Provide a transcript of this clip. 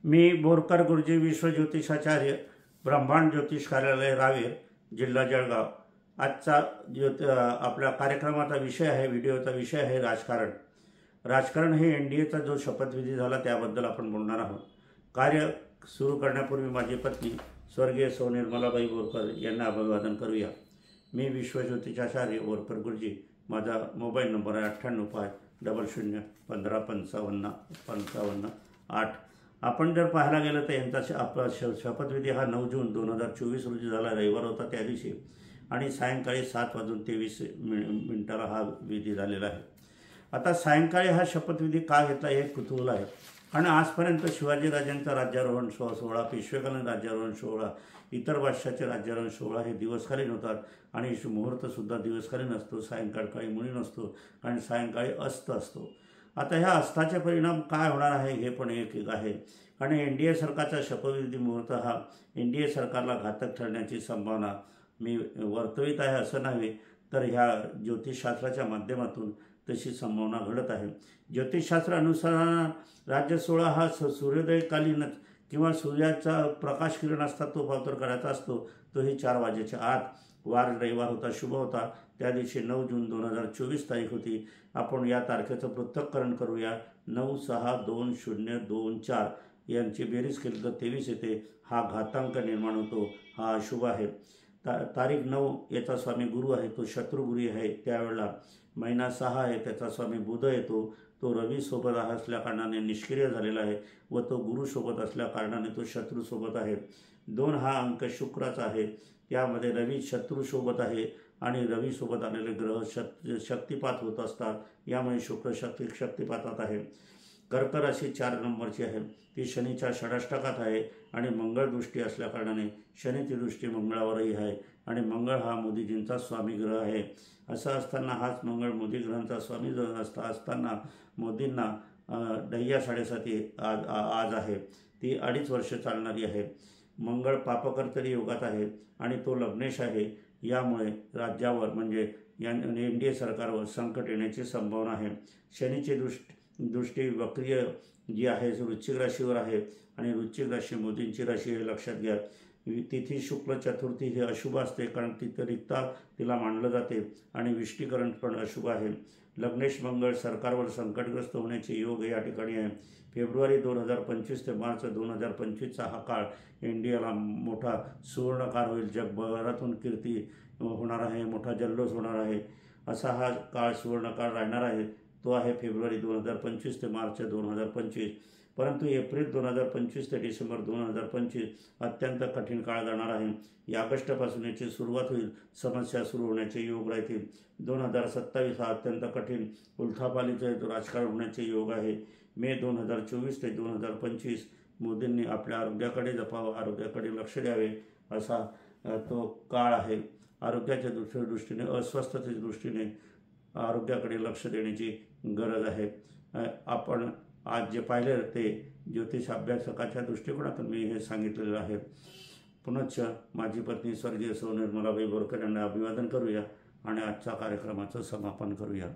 मी बोरकर गुरुजी विश्वज्योतिषाचार्य ब्रह्मांड ज्योतिष कार्यालय रावेर जिल्हा जळगाव। आजचा आपल्या कार्यक्रमाचा विषय आहे, व्हिडिओचा विषय आहे राजकारण। राजकारण हे एनडीएचा जो शपथविधी झाला त्याबद्दल आपण बोलणार आहोत। कार्य सुरू करण्यापूर्वी माझी पत्नी स्वर्गीय सौ निर्मलाबाई बोरकर यांना अभिवादन करूया। मी विश्वज्योतिषाचार्य बोरकर गुरुजी। माझा मोबाईल नंबर आहे 985000555558। आपण जर पाहायला गेलं तर यांचा आपला शपथविधी हा 9 जून 2024 रोजी झाला, रविवार होता त्या दिवशी, आणि सायंकाळी 7:23 हा विधी झालेला आहे। आता सायंकाळी हा शपथविधी का घेतला हे कुतूहल आहे, कारण आजपर्यंत शिवाजीराजांचा राज्यारोहण सोहळा, पेशवेकालीन राज्यारोहण सोहळा, इतर बादशाहाचे राज्यारोहण सोहळा हे दिवसकालीन होतात आणि मुहूर्तसुद्धा दिवसकालीन असतो, सायंकाळी मुळी नसतो, कारण सायंकाळी अस्त असतो। आता ह्या अस्ताचे परिणाम काय होणार आहे हे पण एक आहे, कारण एनडीए सरकारचा शपथविधी मुहूर्त हा एनडीए सरकारला घातक ठरण्याची संभावना मी वर्तवित आहे असं नव्हे, तर ह्या ज्योतिषशास्त्राच्या माध्यमातून तशी संभावना घडत आहे। ज्योतिषशास्त्रानुसार राज्य सोहळा हा सूर्योदयकालीनच किंवा सूर्याचा प्रकाश किरण असतात तो पावतर करायचा असतो, तोही 4 वाजेच्या आत। वार रविवार होता, शुभ होता, त्या दिवशी 9 जून 2024 तारीख होती। आपण या तारखेचं पृथक्करण करूया। 9, 6, 2, 0, 2, 4 यांची बेरीज केली तर 23 येते। हा घातांक निर्माण होतो, हा अशुभ आहे। तारीख 9 याचा स्वामी गुरु आहे, तो शत्रुगुरी आहे। त्यावेळेला महिना 6 आहे, त्याचा स्वामी बुध येतो, तो रवी सोबत असल्या कारणाने निष्क्रिय झालेला आहे व तो गुरु सोबत असल्या कारणाने तो शत्रू सोबत आहे। 2 हा अंक शुक्राचा आहे, त्यामध्ये रवी शत्रू सोबत आहे आणि रवी सोबत आलेले ग्रह शक्तिपात होत असतात, यामुळे शुक्र शक्तिपातात आहे। कर्क राशी 4 नंबरची आहे, ती शनीच्या षडाष्टकात आहे आणि मंगळ दृष्टी असल्या कारणाने शनीची दृष्टी मंगळावरही आहे आणि मंगळ हा मोदीजींचा स्वामी ग्रह आहे। असं असताना हाच मंगळ मोदी ग्रहांचा स्वामी असताना मोदींना डह्या 7.5 आज आहे, ती 2.5 वर्ष चालणारी आहे। मंगळ पापकर्तरी योगात आहे आणि तो लग्नेश आहे, यामुळे राज्यावर म्हणजे एनडीए सरकारवर संकट येण्याची संभावना आहे। शनीची दृष्टी वक्रीय जी आहे वृश्चिक राशीवर आहे आणि वृश्चिक राशी मोदींची राशी हे लक्षात घ्या। तिथी शुक्ल चतुर्थी ही अशुभ असते, कारण तिथं रिक्ता तिला मानलं जाते आणि विष्टीकरण पण अशुभ आहे। लग्नेश मंगळ सरकारवर संकटग्रस्त होण्याचे योग या ठिकाणी आहे। फेब्रुवारी 2025 ते मार्च 2025चा हा काळ इंडियाला मोठा सुवर्णकाळ होईल, जगभरातून कीर्ती होणार आहे, मोठा जल्लोष होणार आहे। असा हा काळ सुवर्णकाळ राहणार आहे, तो आहे फेब्रुवारी 2025 ते मार्च 2025। परंतु एप्रिल 2025 ते डिसेंबर 2025 अत्यंत कठीण काळ जाणार आहे। या ऑगस्टपासून याची सुरुवात होईल, समस्या सुरू होण्याचे योग राहतील। 2027 हा अत्यंत कठीण उलथापालीचं राजकारण होण्याचे योग आहे। मे 2024 ते 2025 मोदींनी आपल्या आरोग्याकडे जपावं, आरोग्याकडे लक्ष द्यावे, असा तो काळ आहे। आरोग्याच्या दृष्टीने, अस्वस्थतेच्या दृष्टीने आरोग्याकडे लक्ष देण्याची गरज आहे। आपण आज जे पाहिले ते ज्योतिष अभ्यासकाच्या दृष्टिकोनातून मी हे सांगितलेलं आहे। पुनश्च माझी पत्नी स्वर्गीय सौ निर्मलाबाई बोरकर यांना अभिवादन करूया आणि आजच्या कार्यक्रमाचं समापन करूया।